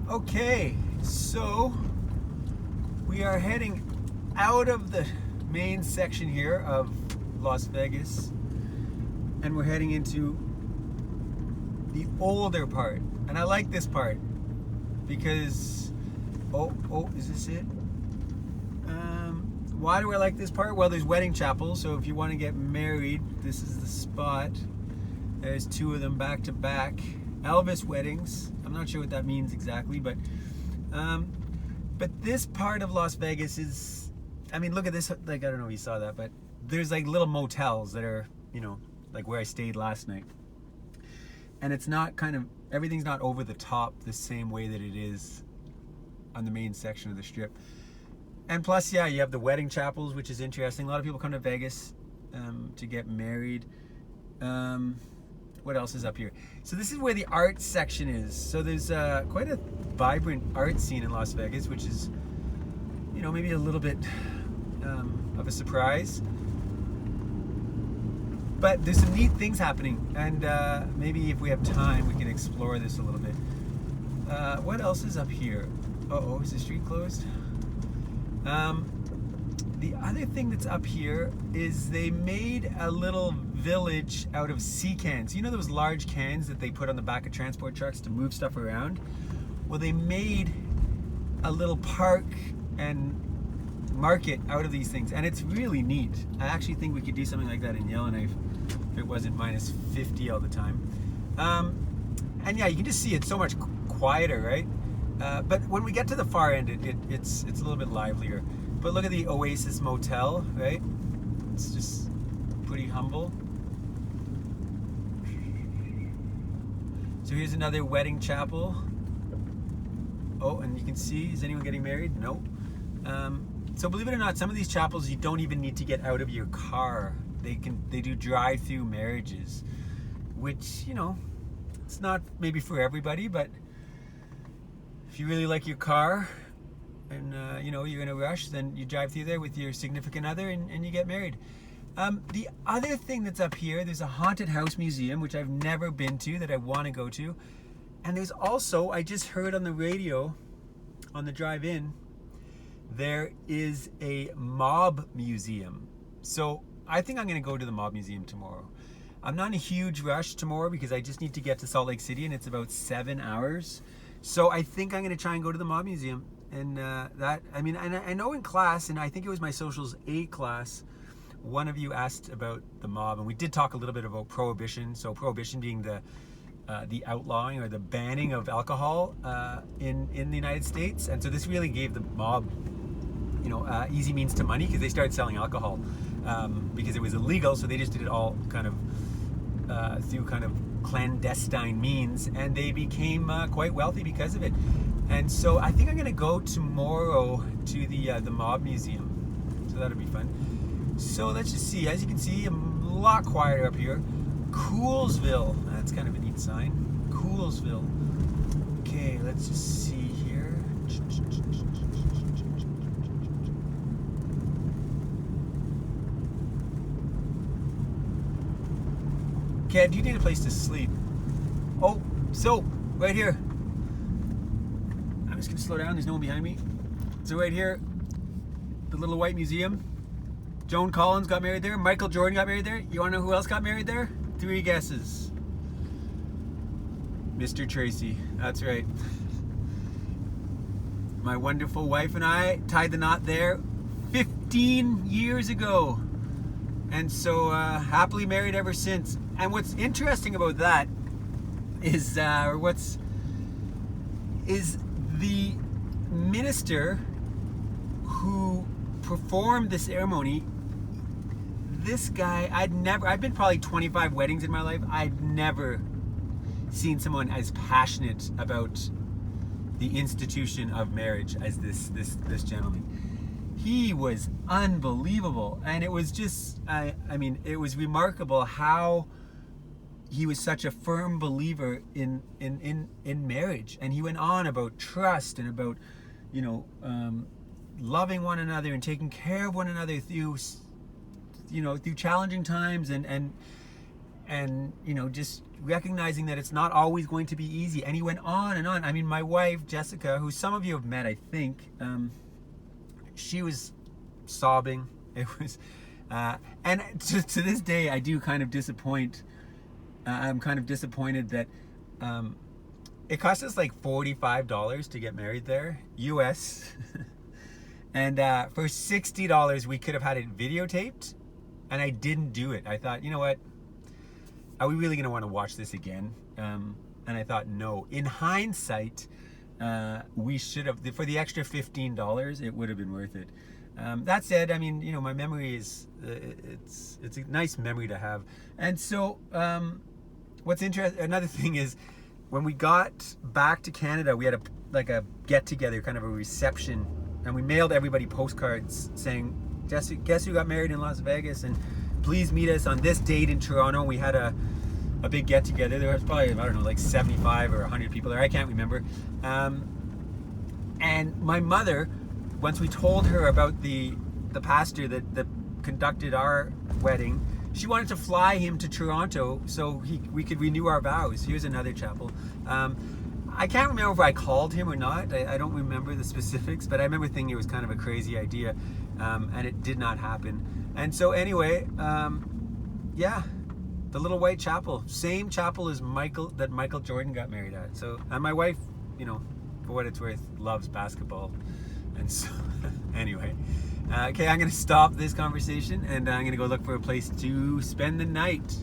Okay, so we are heading out of the main section here of Las Vegas, and we're heading into the older part. And I like this part because, is this it? Why do I like this part? Well, there's wedding chapels, so if you want to get married, this is the spot. There's two of them back to back. Elvis weddings. I'm not sure what that means exactly, but this part of Las Vegas is, I mean, look at this, like, I don't know if you saw that, but there's like little motels that are, you know, like where I stayed last night. And it's not everything's not over the top the same way that it is on the main section of the Strip. And plus, yeah, you have the wedding chapels, which is interesting. A lot of people come to Vegas to get married. What else is up here? So this is where the art section is. So there's quite a vibrant art scene in Las Vegas, which is, you know, maybe a little bit of a surprise. But there's some neat things happening, and maybe if we have time, we can explore this a little bit. What else is up here? Uh-oh, is the street closed? The other thing that's up here is they made a little village out of sea cans. You know those large cans that they put on the back of transport trucks to move stuff around? Well, they made a little park and market out of these things, and it's really neat. I actually think we could do something like that in Yellowknife if it wasn't minus 50 all the time. And yeah, you can just see it's so much quieter, right? But when we get to the far end, it's a little bit livelier. But look at the Oasis Motel, right? It's just pretty humble. So here's another wedding chapel. Oh, and you can see, is anyone getting married? No. So believe it or not, some of these chapels you don't even need to get out of your car. They do drive-through marriages, which, you know, it's not maybe for everybody, but if you really like your car and you know, you're in a rush, then you drive through there with your significant other and you get married. The other thing that's up here, there's a haunted house museum, which I've never been to, that I want to go to. And there's also, I just heard on the radio, on the drive-in, there is a mob museum. So I think I'm going to go to the mob museum tomorrow. I'm not in a huge rush tomorrow because I just need to get to Salt Lake City, and it's about 7 hours. So I think I'm going to try and go to the mob museum. And I know in class, and I think it was my socials A class, one of you asked about the mob, and we did talk a little bit about prohibition. So prohibition being the outlawing or the banning of alcohol in the United States. And so this really gave the mob, you know, easy means to money, because they started selling alcohol because it was illegal. So they just did it all kind of through kind of clandestine means, and they became quite wealthy because of it. And so I think I'm going to go tomorrow to the mob museum. So that'll be fun. So let's just see. As you can see, a lot quieter up here. Coolsville. That's kind of a neat sign. Coolsville. Okay, let's just see here. Okay, do you need a place to sleep? Oh, so right here. I'm just gonna slow down. There's no one behind me. So right here, the little white museum. Joan Collins got married there. Michael Jordan got married there. You wanna know who else got married there? 3 guesses. Mr. Tracy. That's right. My wonderful wife and I tied the knot there 15 years ago. And so happily married ever since. And what's interesting about that is, the minister who performed the ceremony. This guy, I've been probably 25 weddings in my life. I've never seen someone as passionate about the institution of marriage as this gentleman. He was unbelievable, and it was just, I mean, it was remarkable how he was such a firm believer in marriage, and he went on about trust and about, you know, loving one another and taking care of one another through, you know, through challenging times, and and you know, just recognizing that it's not always going to be easy. And he went on and on. I mean, my wife Jessica, who some of you have met, I think, she was sobbing. It was, and to this day, I do kind of disappoint. I'm kind of disappointed that it cost us like $45 to get married there, US. And for $60, we could have had it videotaped, and I didn't do it. I thought, you know what? Are we really going to want to watch this again? And I thought, no. In hindsight, we should have, for the extra $15, it would have been worth it. That said, I mean, you know, my memory is, it's a nice memory to have. And so, what's interesting, another thing is, when we got back to Canada, we had a get-together, kind of a reception, and we mailed everybody postcards saying, guess who got married in Las Vegas, and please meet us on this date in Toronto. We had a big get together. There was probably, I don't know, like 75 or 100 people there. I can't remember. And my mother, once we told her about the pastor that conducted our wedding, she wanted to fly him to Toronto so we could renew our vows. Here's another chapel. I can't remember if I called him or not. I don't remember the specifics, but I remember thinking it was kind of a crazy idea, and it did not happen. And so anyway, yeah, the Little White Chapel, same chapel as Michael Jordan got married at. So, and my wife, you know, for what it's worth, loves basketball. And so, anyway, okay, I'm gonna stop this conversation, and I'm gonna go look for a place to spend the night.